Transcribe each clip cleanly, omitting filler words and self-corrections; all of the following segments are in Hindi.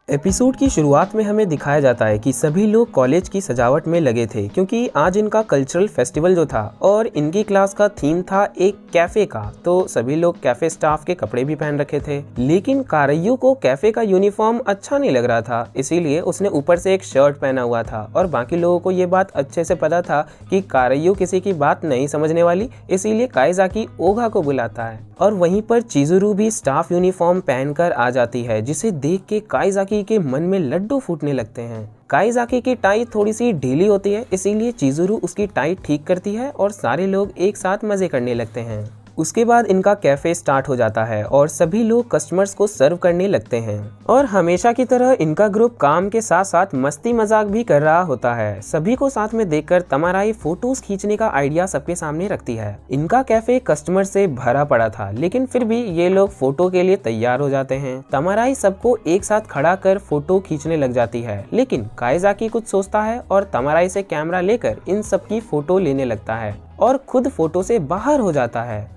एपिसोड की शुरुआत में हमें दिखाया जाता है कि सभी लोग कॉलेज की सजावट में लगे थे क्योंकि आज इनका कल्चरल फेस्टिवल जो था और इनकी क्लास का थीम था एक कैफे का। तो सभी लोग कैफे स्टाफ के कपड़े भी पहन रखे थे, लेकिन कारयू को कैफे का यूनिफॉर्म अच्छा नहीं लग रहा था, इसीलिए उसने ऊपर से एक शर्ट पहना हुआ था। और बाकी लोगों को ये बात अच्छे से पता था कि कारयू किसी की बात नहीं समझने वाली, इसीलिए काइजाकी ओगा को बुलाता है। और वहीं पर चिजुरू भी स्टाफ यूनिफॉर्म पहनकर आ जाती है, जिसे देख के काइजाकी के मन में लड्डू फूटने लगते हैं। काइजाकी की टाई थोड़ी सी ढीली होती है, इसीलिए चिजुरू उसकी टाई ठीक करती है और सारे लोग एक साथ मजे करने लगते हैं। उसके बाद इनका कैफे स्टार्ट हो जाता है और सभी लोग कस्टमर्स को सर्व करने लगते हैं। और हमेशा की तरह इनका ग्रुप काम के साथ साथ मस्ती मजाक भी कर रहा होता है। सभी को साथ में देखकर तमाराई फोटोज खींचने का आइडिया सबके सामने रखती है। इनका कैफे कस्टमर से भरा पड़ा था, लेकिन फिर भी ये लोग फोटो के लिए तैयार हो जाते हैं। तमाराई सबको एक साथ खड़ा कर फोटो खींचने लग जाती है, लेकिन काइजाकी कुछ सोचता है और तमाराई से कैमरा लेकर इन सबकी फोटो लेने लगता है और खुद फोटो से बाहर हो जाता है।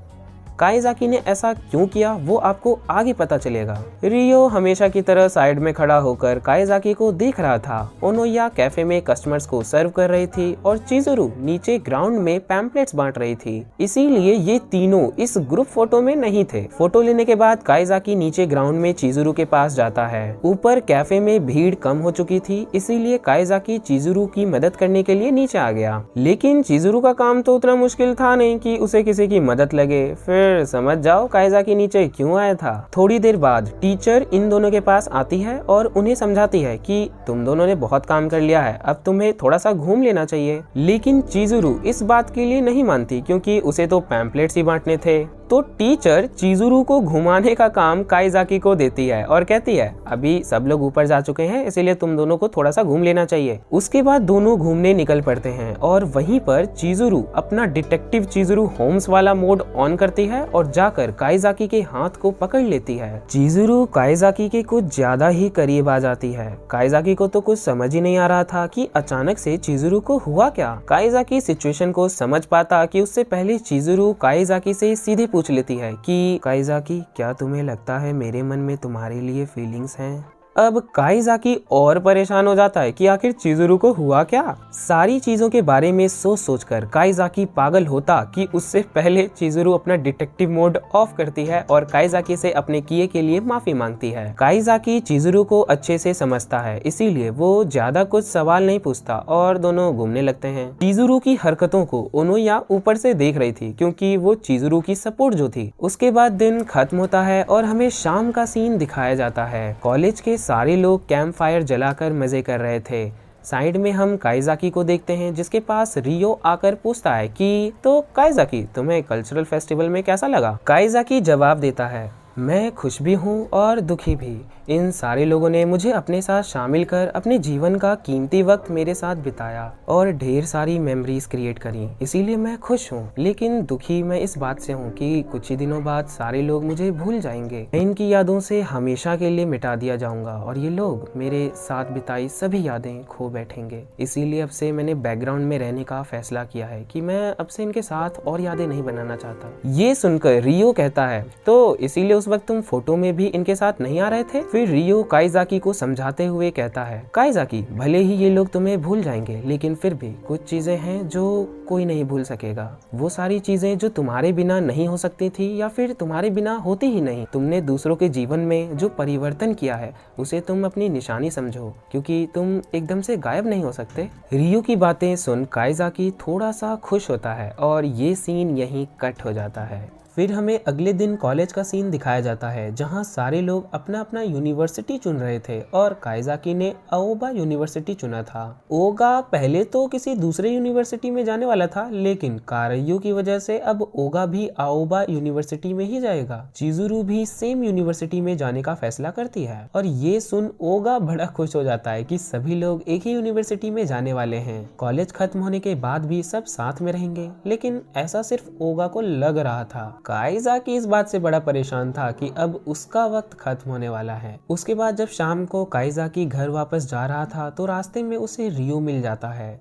काइजाकी ने ऐसा क्यों किया वो आपको आगे पता चलेगा। रियो हमेशा की तरह साइड में खड़ा होकर काइजाकी को देख रहा था। ओनोया कैफे में कस्टमर्स को सर्व कर रही थी और चिजुरू नीचे ग्राउंड में पैम्पलेट्स बांट रही थी, इसीलिए ये तीनों इस ग्रुप फोटो में नहीं थे। फोटो लेने के बाद काइजाकी नीचे ग्राउंड में चिजुरू के पास जाता है। ऊपर कैफे में भीड़ कम हो चुकी थी, इसीलिए काइजाकी चिजुरू की मदद करने के लिए नीचे आ गया। लेकिन चिजुरू का काम तो उतना मुश्किल था नहीं कि उसे किसी की मदद लगे। फिर समझ जाओ काइजाकी नीचे क्यों आया था। थोड़ी देर बाद टीचर इन दोनों के पास आती है और उन्हें समझाती है कि तुम दोनों ने बहुत काम कर लिया है, अब तुम्हें थोड़ा सा घूम लेना चाहिए। लेकिन चिजुरू इस बात के लिए नहीं मानती क्योंकि उसे तो पैम्पलेट्स ही बांटने थे। तो टीचर चिजुरू को घुमाने का काम काइजाकी को देती है और कहती है अभी सब लोग ऊपर जा चुके हैं, इसीलिए तुम दोनों को थोड़ा सा घूम लेना चाहिए। उसके बाद दोनों घूमने निकल पड़ते हैं और वहीं पर चिजुरू अपना डिटेक्टिव चिजुरू होम्स वाला मोड ऑन करती है और जाकर काइजाकी के हाथ को पकड़ लेती है। चिजुरू काइजाकी के कुछ ज्यादा ही करीब आ जाती है। काइजाकी को तो कुछ समझ ही नहीं आ रहा था कि अचानक से चिजुरू को हुआ क्या। काइजाकी सिचुएशन को समझ पाता कि उससे पहले चिजुरू काइजाकी से सीधे पूछ लेती है कि काइजाकी, क्या तुम्हें लगता है मेरे मन में तुम्हारे लिए फीलिंग्स हैं? अब काइजाकी और परेशान हो जाता है कि आखिर चिजुरू को हुआ क्या। सारी चीजों के बारे में सोच सोचकर काइजाकी पागल होता कि उससे पहले चिजुरू अपना डिटेक्टिव मोड ऑफ करती है और काइजाकी से अपने किए के लिए माफी मांगती है। काइजाकी चिजुरू को अच्छे से समझता है, इसीलिए वो ज्यादा कुछ सवाल नहीं पूछता और दोनों घूमने लगते हैं। चिजुरू की हरकतों को ओनोया ऊपर से देख रही थी क्योंकि वो चिजुरू की सपोर्ट जो थी। उसके बाद दिन खत्म होता है और हमें शाम का सीन दिखाया जाता है। कॉलेज के सारे लोग कैंप फायर जलाकर मजे कर रहे थे। साइड में हम काइजाकी को देखते हैं, जिसके पास रियो आकर पूछता है कि तो काइजाकी, तुम्हें कल्चरल फेस्टिवल में कैसा लगा? काइजाकी जवाब देता है, मैं खुश भी हूँ और दुखी भी। इन सारे लोगों ने मुझे अपने साथ शामिल कर अपने जीवन का कीमती वक्त मेरे साथ बिताया और ढेर सारी मेमोरीज क्रिएट करी, इसीलिए मैं खुश हूँ। लेकिन दुखी मैं इस बात से हूँ कि कुछ ही दिनों बाद सारे लोग मुझे भूल जाएंगे। मैं इनकी यादों से हमेशा के लिए मिटा दिया जाऊंगा और ये लोग मेरे साथ बिताई सभी यादें खो बैठेंगे। इसीलिए अब से मैंने बैकग्राउंड में रहने का फैसला किया है कि मैं अब से इनके साथ और यादें नहीं बनाना चाहता। ये सुनकर रियो कहता है, तो इसीलिए उस वक्त तुम फोटो में भी इनके साथ नहीं आ रहे थे? फिर रियो काइजाकी को समझाते हुए कहता है, काइजाकी, भले ही ये लोग तुम्हें भूल जाएंगे, लेकिन फिर भी कुछ चीजें हैं जो कोई नहीं भूल सकेगा। वो सारी चीजें जो तुम्हारे बिना नहीं हो सकती थी या फिर तुम्हारे बिना होती ही नहीं। तुमने दूसरों के जीवन में जो परिवर्तन किया है उसे तुम अपनी निशानी समझो, क्योंकि तुम एकदम से गायब नहीं हो सकते। रियो की बातें सुन काइजाकी थोड़ा सा खुश होता है और ये सीन यहीं कट हो जाता है। फिर हमें अगले दिन कॉलेज का सीन दिखाया जाता है, जहां सारे लोग अपना अपना यूनिवर्सिटी चुन रहे थे और काइजाकी ने आओबा यूनिवर्सिटी चुना था। ओगा पहले तो किसी दूसरे यूनिवर्सिटी में जाने वाला था, लेकिन कारयू की वजह से अब ओगा भी आओबा यूनिवर्सिटी में ही जाएगा। चिजुरू भी सेम यूनिवर्सिटी में जाने का फैसला करती है और ये सुन ओगा बड़ा खुश हो जाता है कि सभी लोग एक ही यूनिवर्सिटी में जाने वाले हैं। कॉलेज खत्म होने के बाद भी सब साथ में रहेंगे, लेकिन ऐसा सिर्फ ओगा को लग रहा था। काइजाकी इस बात से बड़ा परेशान था कि अब उसका वक्त खत्म होने वाला है। उसके बाद जब शाम को काइजाकी घर वापस जा रहा था तो रास्ते में उसे रियो मिल जाता है।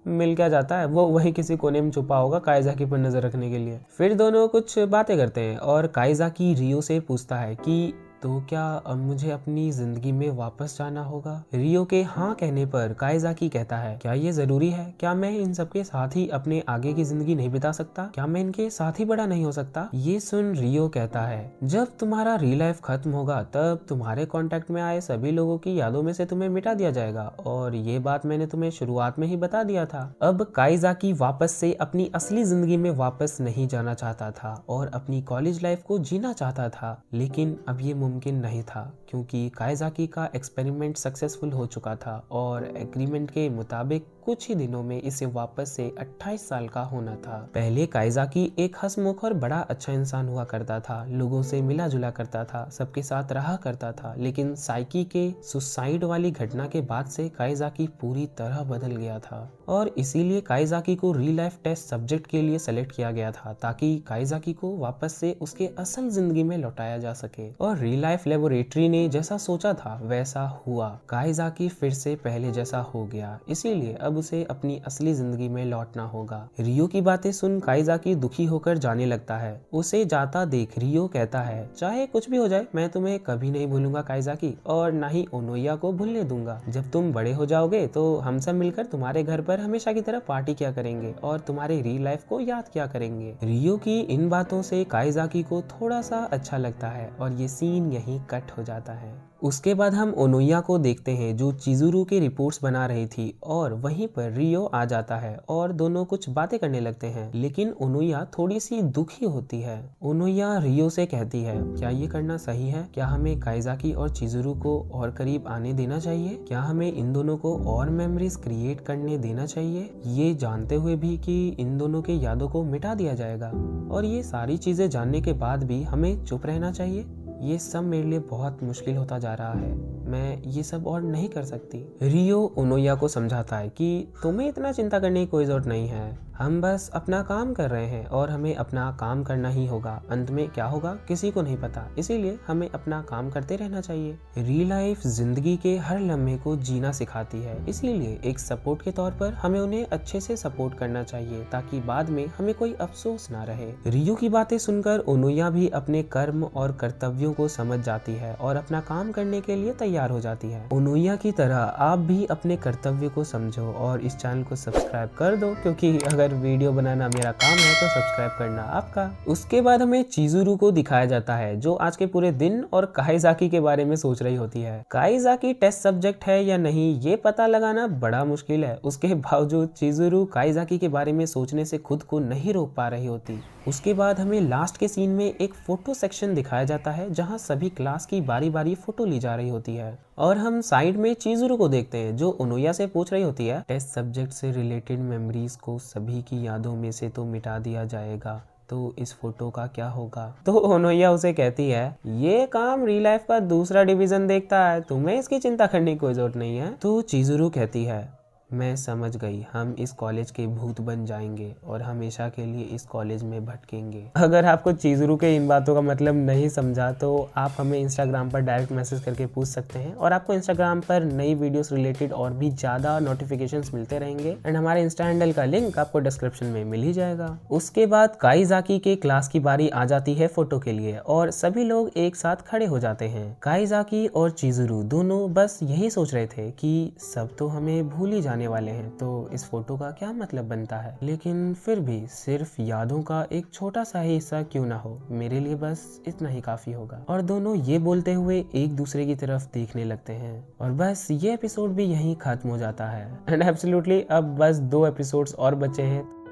मिल क्या जाता है, वो वही किसी कोने में छुपा होगा काइजाकी पर नजर रखने के लिए। फिर दोनों कुछ बातें करते हैं और काइजाकी रियो से पूछता है कि तो क्या अब मुझे अपनी जिंदगी में वापस जाना होगा? रियो के हाँ कहने पर काइजाकी कहता है, क्या ये जरूरी है? क्या मैं इन सबके साथ ही अपने आगे की जिंदगी नहीं बिता सकता? क्या मैं इनके साथ ही बड़ा नहीं हो सकता? ये सुन रियो कहता है, जब तुम्हारा रियल लाइफ खत्म होगा तब तुम्हारे कांटेक्ट में आए सभी लोगों की यादों में से तुम्हें मिटा दिया जाएगा, और ये बात मैंने तुम्हें शुरुआत में ही बता दिया था। अब काइजाकी वापस से अपनी असली जिंदगी में वापस नहीं जाना चाहता था और अपनी कॉलेज लाइफ को जीना चाहता था, लेकिन अब ये मुमकिन नहीं था क्योंकि काइजाकी का एक्सपेरिमेंट सक्सेसफुल हो चुका था और एग्रीमेंट के मुताबिक कुछ ही दिनों में इसे वापस से 28 साल का होना था। पहले काइजाकी एक हंसमुख और बड़ा अच्छा इंसान हुआ करता था, लोगों से मिला जुला करता था, सबके साथ रहा करता था, लेकिन साइकी के सुसाइड वाली घटना के बाद से काइजाकी पूरी तरह बदल गया था और इसीलिए काइजाकी को रियल लाइफ टेस्ट सब्जेक्ट के लिए सेलेक्ट किया गया था ताकि काइजाकी को वापस से उसके असल जिंदगी में लौटाया जा सके। और रियल लाइफ लेबोरेटरी ने जैसा सोचा था वैसा हुआ, काइजाकी फिर से पहले जैसा हो गया, इसीलिए अब उसे अपनी असली जिंदगी में लौटना होगा। रियो की बातें सुन काइजाकी दुखी होकर जाने लगता है। उसे जाता देख रियो कहता है, चाहे कुछ भी हो जाए मैं तुम्हें कभी नहीं भूलूंगा काइजाकी, और ना ही ओनोया को भूलने दूंगा। जब तुम बड़े हो जाओगे तो हम सब मिलकर तुम्हारे घर पर हमेशा की तरह पार्टी किया करेंगे और तुम्हारे रियल लाइफ को याद किया करेंगे। रियो की इन बातों से काइजाकी को थोड़ा सा अच्छा लगता है और ये सीन यहीं कट हो जाता है। उसके बाद हम ओनोया को देखते हैं जो चिजुरू की रिपोर्ट्स बना रही थी और वहीं पर रियो आ जाता है और दोनों कुछ बातें करने लगते हैं, लेकिन ओनोया थोड़ी सी दुखी होती है। ओनोया रियो से कहती है, क्या ये करना सही है? क्या हमें काइजाकी और चिजुरू को और करीब आने देना चाहिए? क्या हमें इन दोनों को और मेमोरीज क्रिएट करने देना चाहिए, ये जानते हुए भी कि इन दोनों के यादों को मिटा दिया जाएगा? और ये सारी चीजें जानने के बाद भी हमें चुप रहना चाहिए? ये सब मेरे लिए बहुत मुश्किल होता जा रहा है, मैं ये सब और नहीं कर सकती। रियो ओनोया को समझाता है कि तुम्हें इतना चिंता करने की कोई जरूरत नहीं है, हम बस अपना काम कर रहे हैं और हमें अपना काम करना ही होगा। अंत में क्या होगा किसी को नहीं पता, इसीलिए हमें अपना काम करते रहना चाहिए। रियल लाइफ जिंदगी के हर लम्हे को जीना सिखाती है, इसीलिए एक सपोर्ट के तौर पर हमें उन्हें अच्छे से सपोर्ट करना चाहिए ताकि बाद में हमें कोई अफसोस ना रहे। रियो की बातें सुनकर ओनोया भी अपने कर्म और कर्तव्यों को समझ जाती है और अपना काम करने के लिए तैयार हो जाती है। ओनोया की तरह आप भी अपने कर्तव्य को समझो और इस चैनल को सब्सक्राइब कर दो, क्योंकि अगर वीडियो बनाना मेरा काम है तो सब्सक्राइब करना आपका। उसके बाद हमें चिजुरू को दिखाया जाता है जो आज के पूरे दिन और काइजाकी के बारे में सोच रही होती है। काइजाकी टेस्ट सब्जेक्ट है या नहीं ये पता लगाना बड़ा मुश्किल है, उसके बावजूद चिजुरू काइजाकी के बारे में सोचने से खुद को नहीं रोक पा रही होती। उसके बाद हमें लास्ट के सीन में एक फोटो सेक्शन दिखाया जाता है जहां सभी क्लास की बारी बारी फोटो ली जा रही होती है और हम साइड में चिजुरू को देखते हैं जो ओनोया से पूछ रही होती है, टेस्ट सब्जेक्ट से रिलेटेड मेमोरीज को सभी की यादों में से तो मिटा दिया जाएगा, तो इस फोटो का क्या होगा? तो ओनोया उसे कहती है, ये काम रियल लाइफ का दूसरा डिवीजन देखता है, तुम्हें इसकी चिंता करने की कोई जरूरत नहीं है। तो चिजुरू कहती है, मैं समझ गई, हम इस कॉलेज के भूत बन जाएंगे और हमेशा के लिए इस कॉलेज में भटकेंगे। अगर आपको चिजुरू के इन बातों का मतलब नहीं समझा तो आप हमें इंस्टाग्राम पर डायरेक्ट मैसेज करके पूछ सकते हैं और आपको इंस्टाग्राम पर नई वीडियोस रिलेटेड और भी ज्यादा नोटिफिकेशंस मिलते रहेंगे एंड हमारे इंस्टा हैंडल का लिंक आपको डिस्क्रिप्शन में मिल ही जाएगा। उसके बाद काइजाकी के क्लास की बारी आ जाती है फोटो के लिए और सभी लोग एक साथ खड़े हो जाते हैं। काइजाकी और चिजुरू दोनों बस यही सोच रहे थे कि सब तो हमें भूल ही जाने वाले हैं, तो इस फोटो का क्या मतलब बनता है, लेकिन फिर भी सिर्फ यादों का एक छोटा सा ही हिस्सा क्यों ना हो, मेरे लिए बस इतना ही काफी होगा। और दोनों ये बोलते हुए एक दूसरे की तरफ देखने लगते हैं और बस ये एपिसोड भी यहीं खत्म हो जाता है एंड एब्सोल्युटली अब बस 2 एपिसोड्स और बचे हैं।